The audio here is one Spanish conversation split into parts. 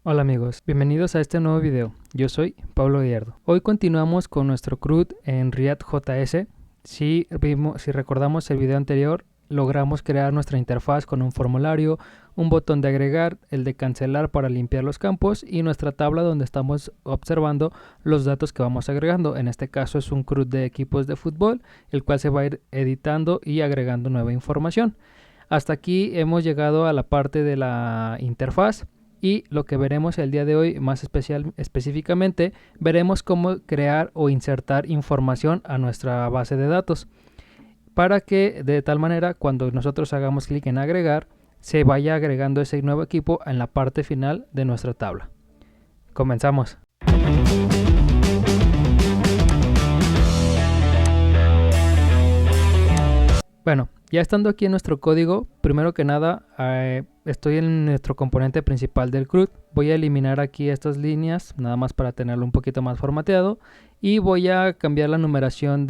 Hola amigos, bienvenidos a este nuevo video. Yo soy Pablo Gallardo. Hoy continuamos con nuestro CRUD en React.js. Si recordamos el video anterior, logramos crear nuestra interfaz con un formulario, un botón de agregar, el de cancelar para limpiar los campos y nuestra tabla donde estamos observando los datos que vamos agregando. En este caso es un CRUD de equipos de fútbol, el cual se va a ir editando y agregando nueva información. Hasta aquí hemos llegado a la parte de la interfaz. Y lo que veremos el día de hoy, más específicamente, veremos cómo crear o insertar información a nuestra base de datos para que de tal manera cuando nosotros hagamos clic en agregar, se vaya agregando ese nuevo equipo en la parte final de nuestra tabla. Comenzamos. Bueno, ya estando aquí en nuestro código, primero que nada estoy en nuestro componente principal del CRUD. Voy a eliminar aquí estas líneas, nada más para tenerlo un poquito más formateado. Y voy a cambiar la numeración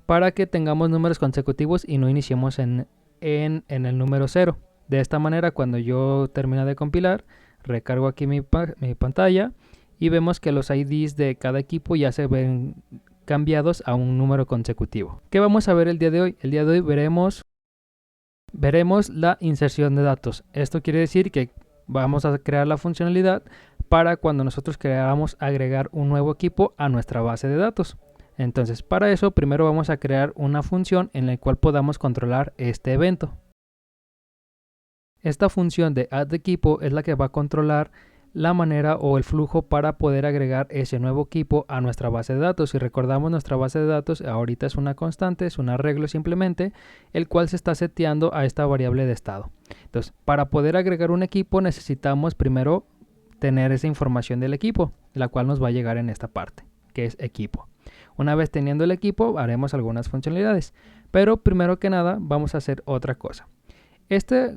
para que tengamos números consecutivos y no iniciemos en el número 0. De esta manera, cuando yo termine de compilar, recargo aquí mi pantalla y vemos que los IDs de cada equipo ya se ven cambiados a un número consecutivo. ¿Qué vamos a ver el día de hoy? El día de hoy veremos la inserción de datos. Esto quiere decir que vamos a crear la funcionalidad para cuando nosotros queramos agregar un nuevo equipo a nuestra base de datos. Entonces, para eso primero vamos a crear una función en la cual podamos controlar este evento. Esta función de addEquipo es la que va a controlar la manera o el flujo para poder agregar ese nuevo equipo a nuestra base de datos. Si recordamos, nuestra base de datos ahorita es una constante, es un arreglo simplemente, el cual se está seteando a esta variable de estado. Entonces, para poder agregar un equipo necesitamos primero tener esa información del equipo, la cual nos va a llegar en esta parte, que es equipo. Una vez teniendo el equipo, haremos algunas funcionalidades, pero primero que nada vamos a hacer otra cosa.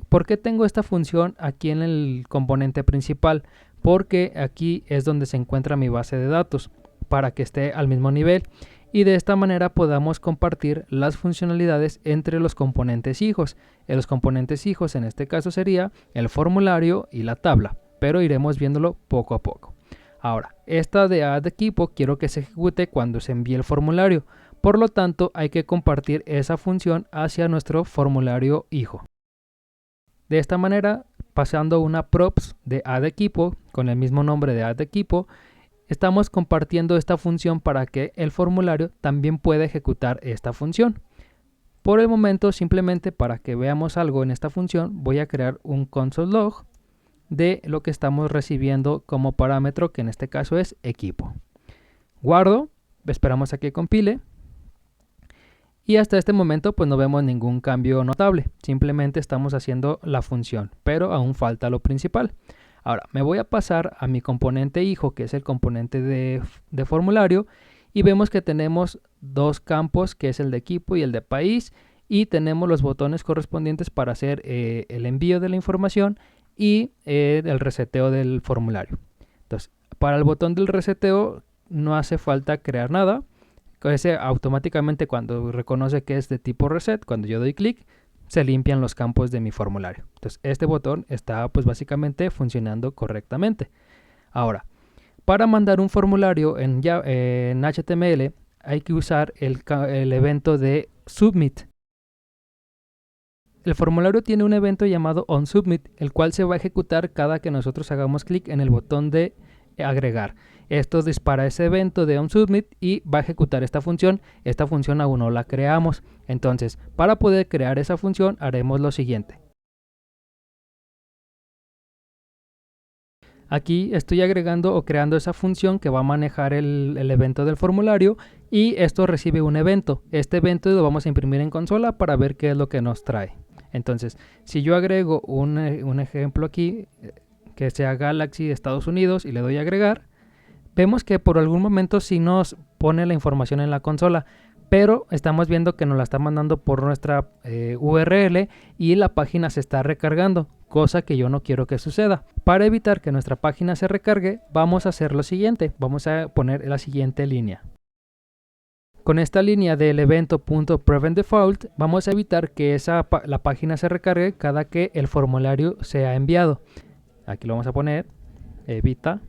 ¿Por qué tengo esta función aquí en el componente principal? Porque aquí es donde se encuentra mi base de datos para que esté al mismo nivel y de esta manera podamos compartir las funcionalidades entre los componentes hijos. Los componentes hijos en este caso sería el formulario y la tabla, pero iremos viéndolo poco a poco. Ahora, esta de addEquipo quiero que se ejecute cuando se envíe el formulario, por lo tanto hay que compartir esa función hacia nuestro formulario hijo. De esta manera, pasando una props de addEquipo con el mismo nombre de addEquipo, estamos compartiendo esta función para que el formulario también pueda ejecutar esta función. Por el momento, simplemente para que veamos algo en esta función, voy a crear un console log de lo que estamos recibiendo como parámetro, que en este caso es equipo. Guardo, esperamos a que compile. Y hasta este momento pues no vemos ningún cambio notable, simplemente estamos haciendo la función, pero aún falta lo principal. Ahora me voy a pasar a mi componente hijo, que es el componente de formulario, y vemos que tenemos dos campos, que es el de equipo y el de país, y tenemos los botones correspondientes para hacer el envío de la información y el reseteo del formulario. Entonces, para el botón del reseteo no hace falta crear nada. Ese automáticamente, cuando reconoce que es de tipo reset, cuando yo doy clic, se limpian los campos de mi formulario. Entonces este botón está pues básicamente funcionando correctamente. Ahora, para mandar un formulario en HTML hay que usar el evento de submit. El formulario tiene un evento llamado onSubmit, el cual se va a ejecutar cada que nosotros hagamos clic en el botón de agregar. Esto dispara ese evento de onSubmit y va a ejecutar esta función. Esta función aún no la creamos. Entonces, para poder crear esa función haremos lo siguiente. Aquí estoy agregando o creando esa función que va a manejar el evento del formulario y esto recibe un evento. Este evento lo vamos a imprimir en consola para ver qué es lo que nos trae. Entonces, si yo agrego un ejemplo aquí, que sea Galaxy Estados Unidos y le doy a agregar, vemos que por algún momento sí nos pone la información en la consola, pero estamos viendo que nos la está mandando por nuestra URL y la página se está recargando, cosa que yo no quiero que suceda. Para evitar que nuestra página se recargue, vamos a hacer lo siguiente, vamos a poner la siguiente línea. Con esta línea del evento .preventDefault vamos a evitar que la página se recargue cada que el formulario sea enviado. Aquí lo vamos a poner evita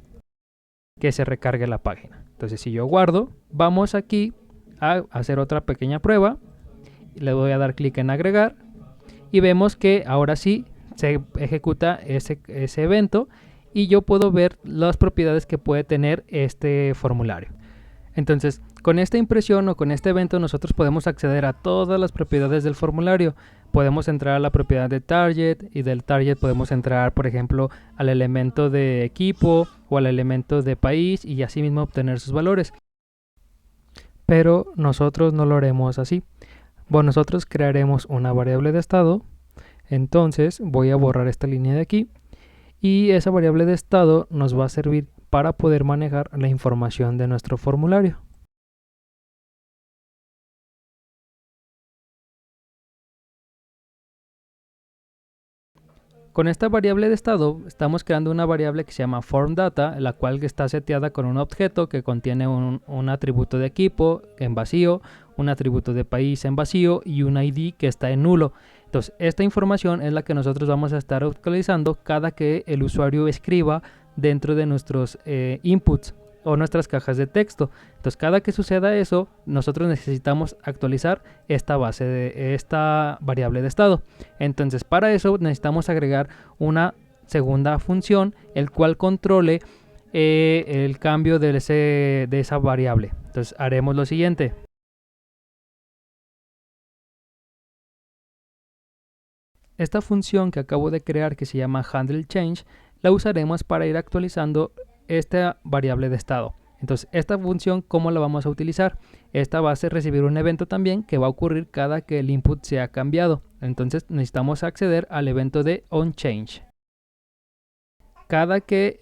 que se recargue la página. Entonces si yo guardo, vamos aquí a hacer otra pequeña prueba. Le voy a dar clic en agregar y vemos que ahora sí se ejecuta ese evento y yo puedo ver las propiedades que puede tener este formulario. Entonces, con esta impresión o con este evento nosotros podemos acceder a todas las propiedades del formulario. Podemos entrar a la propiedad de target y del target podemos entrar, por ejemplo, al elemento de equipo o al elemento de país y así mismo obtener sus valores. Pero nosotros no lo haremos así. Bueno, nosotros crearemos una variable de estado. Entonces voy a borrar esta línea de aquí y esa variable de estado nos va a servir para poder manejar la información de nuestro formulario. Con esta variable de estado estamos creando una variable que se llama formData, la cual está seteada con un objeto que contiene un atributo de equipo en vacío, un atributo de país en vacío y un ID que está en nulo. Entonces esta información es la que nosotros vamos a estar actualizando cada que el usuario escriba dentro de nuestros inputs o nuestras cajas de texto. Entonces cada que suceda eso, nosotros necesitamos actualizar esta variable de estado. Entonces para eso necesitamos agregar una segunda función, el cual controle el cambio de esa variable. Entonces haremos lo siguiente. Esta función que acabo de crear, que se llama handleChange, la usaremos para ir actualizando esta variable de estado. Entonces esta función, ¿cómo la vamos a utilizar? Esta va a recibir un evento también que va a ocurrir cada que el input sea cambiado. Entonces necesitamos acceder al evento de onChange. Cada que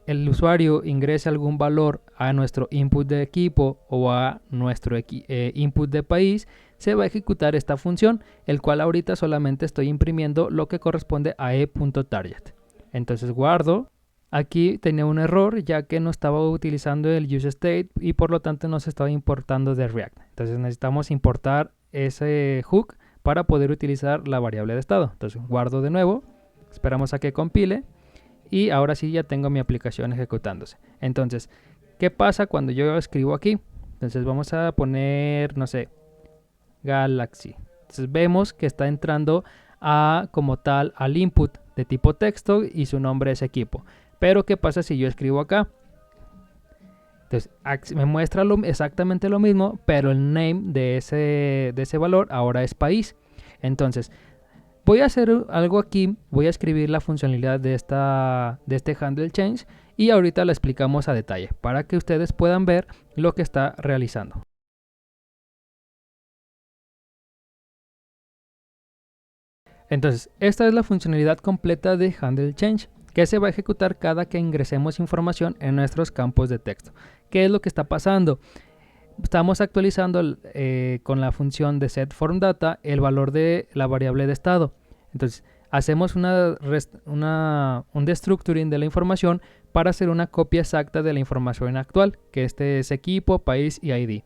el usuario ingrese algún valor a nuestro input de equipo o a nuestro input de país, se va a ejecutar esta función, el cual ahorita solamente estoy imprimiendo lo que corresponde a e.target. Entonces guardo. Aquí tenía un error ya que no estaba utilizando el useState y por lo tanto no se estaba importando de React. Entonces necesitamos importar ese hook para poder utilizar la variable de estado. Entonces guardo de nuevo, esperamos a que compile y ahora sí ya tengo mi aplicación ejecutándose. Entonces, ¿qué pasa cuando yo escribo aquí? Entonces vamos a poner, no sé, Galaxy. Entonces vemos que está entrando como tal al input de tipo texto y su nombre es equipo. Pero ¿qué pasa si yo escribo acá? Entonces me muestra exactamente lo mismo, pero el name de ese valor ahora es país. Entonces voy a hacer algo aquí, voy a escribir la funcionalidad de este handleChange y ahorita la explicamos a detalle para que ustedes puedan ver lo que está realizando. Entonces, esta es la funcionalidad completa de handleChange, que se va a ejecutar cada que ingresemos información en nuestros campos de texto. ¿Qué es lo que está pasando? Estamos actualizando con la función de setFormData el valor de la variable de estado. Entonces, hacemos un destructuring de la información para hacer una copia exacta de la información actual, que este es equipo, país y ID.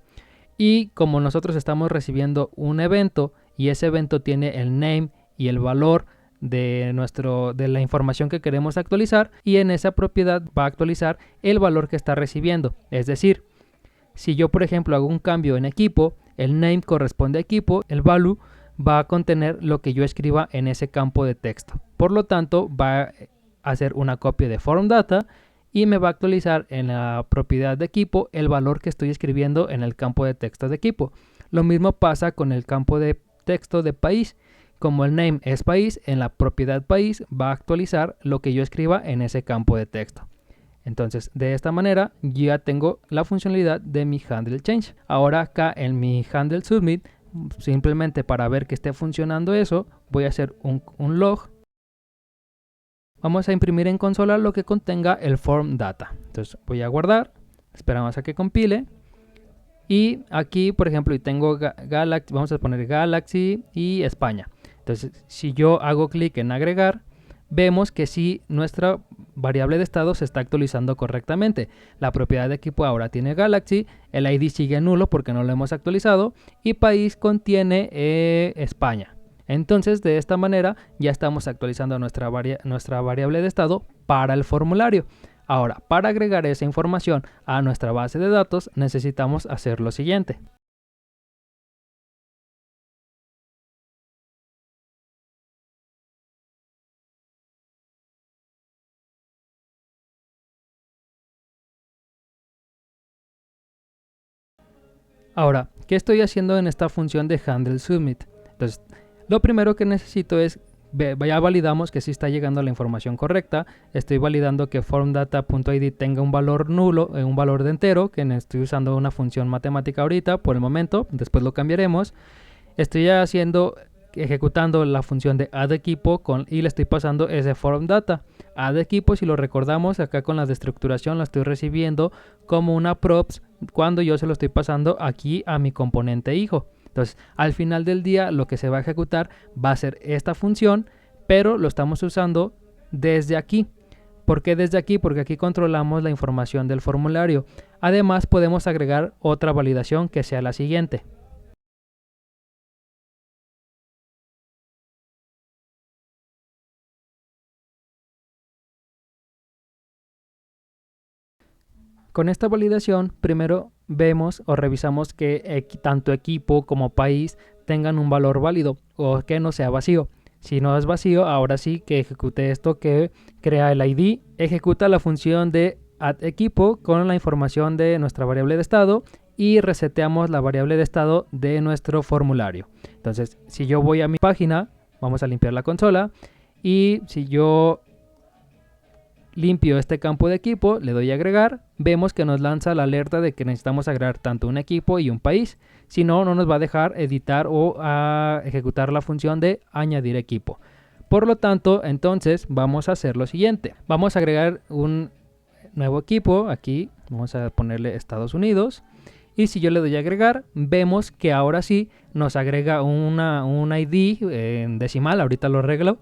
Y como nosotros estamos recibiendo un evento y ese evento tiene el name y el valor de la información que queremos actualizar, y en esa propiedad va a actualizar el valor que está recibiendo. Es decir, si yo por ejemplo hago un cambio en equipo, el name corresponde a equipo, el value va a contener lo que yo escriba en ese campo de texto. Por lo tanto, va a hacer una copia de formData y me va a actualizar en la propiedad de equipo el valor que estoy escribiendo en el campo de texto de equipo. Lo mismo pasa con el campo de texto de país. Como el name es país, en la propiedad país va a actualizar lo que yo escriba en ese campo de texto. Entonces, de esta manera ya tengo la funcionalidad de mi handleChange. Ahora acá en mi handleSubmit, simplemente para ver que esté funcionando eso, voy a hacer un log. Vamos a imprimir en consola lo que contenga el formData. Entonces voy a guardar, esperamos a que compile. Y aquí, por ejemplo, tengo Galaxy, vamos a poner Galaxy y España. Entonces, si yo hago clic en agregar, vemos que sí, nuestra variable de estado se está actualizando correctamente. La propiedad de equipo ahora tiene Galaxy, el ID sigue nulo porque no lo hemos actualizado y país contiene España. Entonces, de esta manera ya estamos actualizando nuestra variable de estado para el formulario. Ahora, para agregar esa información a nuestra base de datos, necesitamos hacer lo siguiente. Ahora, ¿qué estoy haciendo en esta función de handle submit? Entonces, lo primero que necesito es, ya validamos que sí está llegando la información correcta. Estoy validando que formData.id tenga un valor nulo, un valor de entero, que estoy usando una función matemática ahorita por el momento, después lo cambiaremos. Estoy ejecutando la función de addEquipo y le estoy pasando ese formData. addEquipo, si lo recordamos, acá con la destructuración la estoy recibiendo como una props cuando yo se lo estoy pasando aquí a mi componente hijo. Entonces, al final del día, lo que se va a ejecutar va a ser esta función, pero lo estamos usando desde aquí. ¿Por qué desde aquí? Porque aquí controlamos la información del formulario. Además, podemos agregar otra validación que sea la siguiente. Con esta validación, primero vemos o revisamos que tanto equipo como país tengan un valor válido o que no sea vacío. Si no es vacío, ahora sí que ejecute esto que crea el ID, ejecuta la función de addEquipo con la información de nuestra variable de estado y reseteamos la variable de estado de nuestro formulario. Entonces, si yo voy a mi página, vamos a limpiar la consola, y si yo limpio este campo de equipo, le doy a agregar, vemos que nos lanza la alerta de que necesitamos agregar tanto un equipo y un país. Si no, no nos va a dejar editar o ejecutar la función de añadir equipo. Por lo tanto, entonces vamos a hacer lo siguiente. Vamos a agregar un nuevo equipo, aquí vamos a ponerle Estados Unidos. Y si yo le doy a agregar, vemos que ahora sí nos agrega un ID en decimal, ahorita lo arreglo.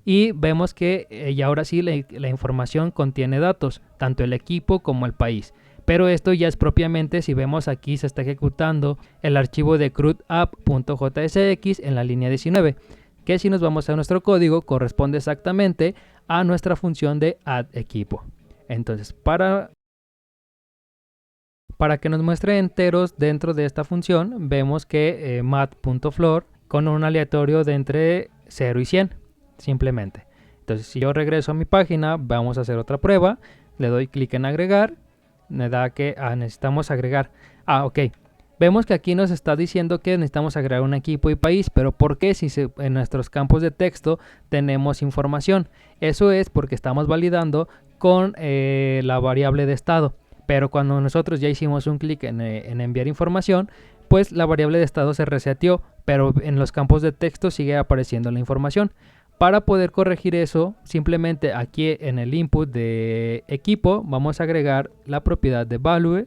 Y vemos que ya ahora sí la información contiene datos, tanto el equipo como el país. Pero esto ya es propiamente, si vemos aquí se está ejecutando el archivo de CRUDapp.jsx en la línea 19, que si nos vamos a nuestro código corresponde exactamente a nuestra función de addEquipo. Entonces, para que nos muestre enteros dentro de esta función, vemos que mat.floor con un aleatorio de entre 0 y 100. Simplemente. Entonces, si yo regreso a mi página, vamos a hacer otra prueba. Le doy clic en agregar. Me da que necesitamos agregar. Ok. Vemos que aquí nos está diciendo que necesitamos agregar un equipo y país, pero ¿por qué si en nuestros campos de texto tenemos información? Eso es porque estamos validando con la variable de estado. Pero cuando nosotros ya hicimos un clic en enviar información, pues la variable de estado se reseteó, pero en los campos de texto sigue apareciendo la información. Para poder corregir eso, simplemente aquí en el input de equipo vamos a agregar la propiedad de value,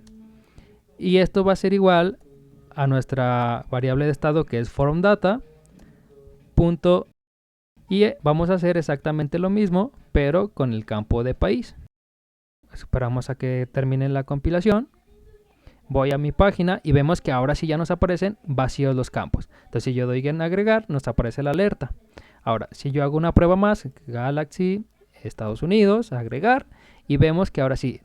y esto va a ser igual a nuestra variable de estado que es formData. Y vamos a hacer exactamente lo mismo, pero con el campo de país. Esperamos a que termine la compilación. Voy a mi página y vemos que ahora sí ya nos aparecen vacíos los campos. Entonces, si yo doy en agregar, nos aparece la alerta. Ahora, si yo hago una prueba más, Galaxy, Estados Unidos, agregar, y vemos que ahora sí,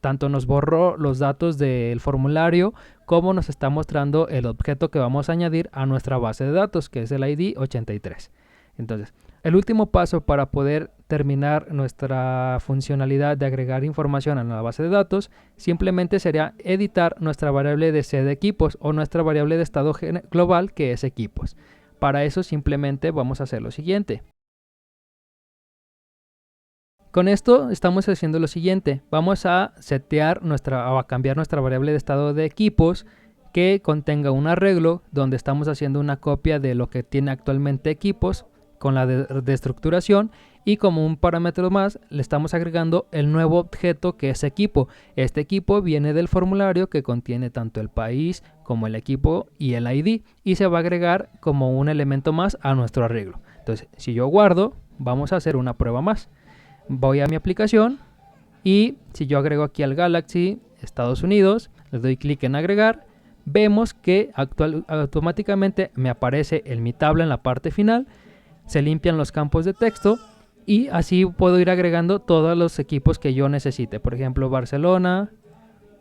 tanto nos borró los datos del formulario, como nos está mostrando el objeto que vamos a añadir a nuestra base de datos, que es el ID 83. Entonces, el último paso para poder terminar nuestra funcionalidad de agregar información a la base de datos, simplemente sería editar nuestra variable de cDequipos o nuestra variable de estado global, que es equipos. Para eso simplemente vamos a hacer lo siguiente. Con esto estamos haciendo lo siguiente. Vamos a setear a cambiar nuestra variable de estado de equipos que contenga un arreglo donde estamos haciendo una copia de lo que tiene actualmente equipos con la destructuración, y como un parámetro más le estamos agregando el nuevo objeto que es equipo. Este equipo viene del formulario que contiene tanto el país como el equipo y el ID, y se va a agregar como un elemento más a nuestro arreglo. Entonces, si yo guardo, vamos a hacer una prueba más. Voy a mi aplicación y si yo agrego aquí al Galaxy Estados Unidos, le doy clic en agregar, vemos que automáticamente me aparece en mi tabla en la parte final, se limpian los campos de texto y así puedo ir agregando todos los equipos que yo necesite. Por ejemplo, Barcelona,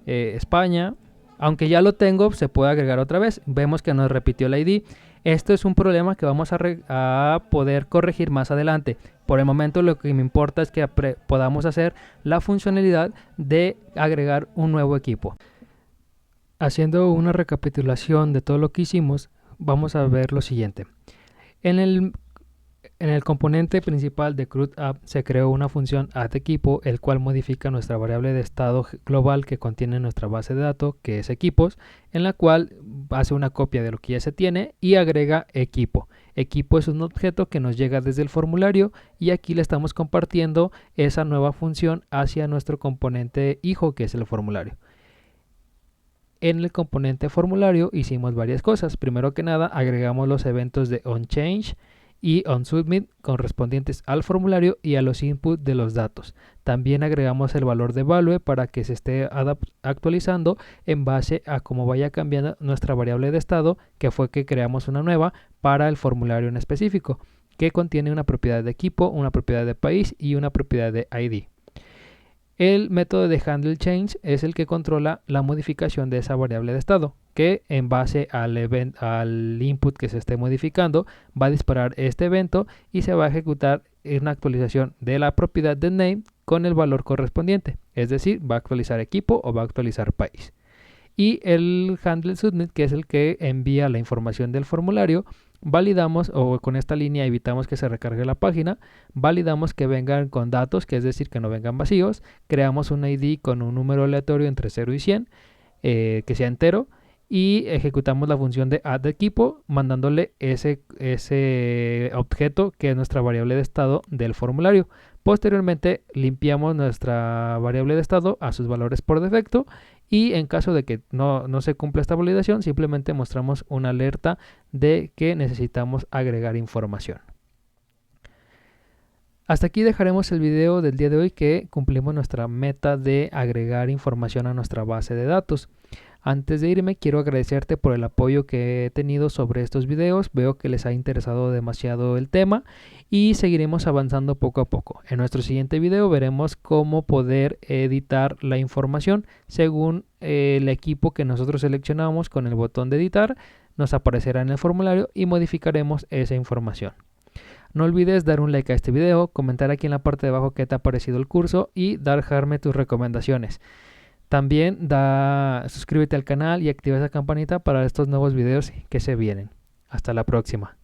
España. Aunque ya lo tengo, se puede agregar otra vez. Vemos que nos repitió el ID. Esto es un problema que vamos a poder corregir más adelante. Por el momento lo que me importa es que podamos hacer la funcionalidad de agregar un nuevo equipo. Haciendo una recapitulación de todo lo que hicimos, vamos a ver lo siguiente. En el componente principal de CRUD App se creó una función addEquipo, el cual modifica nuestra variable de estado global que contiene nuestra base de datos, que es equipos, en la cual hace una copia de lo que ya se tiene y agrega equipo. Equipo es un objeto que nos llega desde el formulario y aquí le estamos compartiendo esa nueva función hacia nuestro componente hijo, que es el formulario. En el componente formulario hicimos varias cosas. Primero que nada, agregamos los eventos de onChange y onSubmit correspondientes al formulario y a los inputs de los datos. También agregamos el valor de value para que se esté actualizando en base a cómo vaya cambiando nuestra variable de estado, que fue que creamos una nueva para el formulario en específico, que contiene una propiedad de equipo, una propiedad de país y una propiedad de ID. El método de handleChange es el que controla la modificación de esa variable de estado, que en base al input que se esté modificando va a disparar este evento y se va a ejecutar una actualización de la propiedad de name con el valor correspondiente, es decir, va a actualizar equipo o va a actualizar país. Y el handleSubmit, que es el que envía la información del formulario, validamos, o con esta línea evitamos que se recargue la página, validamos que vengan con datos, que es decir, que no vengan vacíos, creamos un ID con un número aleatorio entre 0 y 100, que sea entero, y ejecutamos la función de addEquipo mandándole ese objeto que es nuestra variable de estado del formulario. Posteriormente limpiamos nuestra variable de estado a sus valores por defecto y en caso de que no se cumpla esta validación, simplemente mostramos una alerta de que necesitamos agregar información. Hasta aquí dejaremos el video del día de hoy, que cumplimos nuestra meta de agregar información a nuestra base de datos. Antes de irme, quiero agradecerte por el apoyo que he tenido sobre estos videos. Veo que les ha interesado demasiado el tema y seguiremos avanzando poco a poco. En nuestro siguiente video veremos cómo poder editar la información según el equipo que nosotros seleccionamos. Con el botón de editar nos aparecerá en el formulario y modificaremos esa información. No olvides dar un like a este video, comentar aquí en la parte de abajo qué te ha parecido el curso y dejarme tus recomendaciones. También suscríbete al canal y activa esa campanita para estos nuevos videos que se vienen. Hasta la próxima.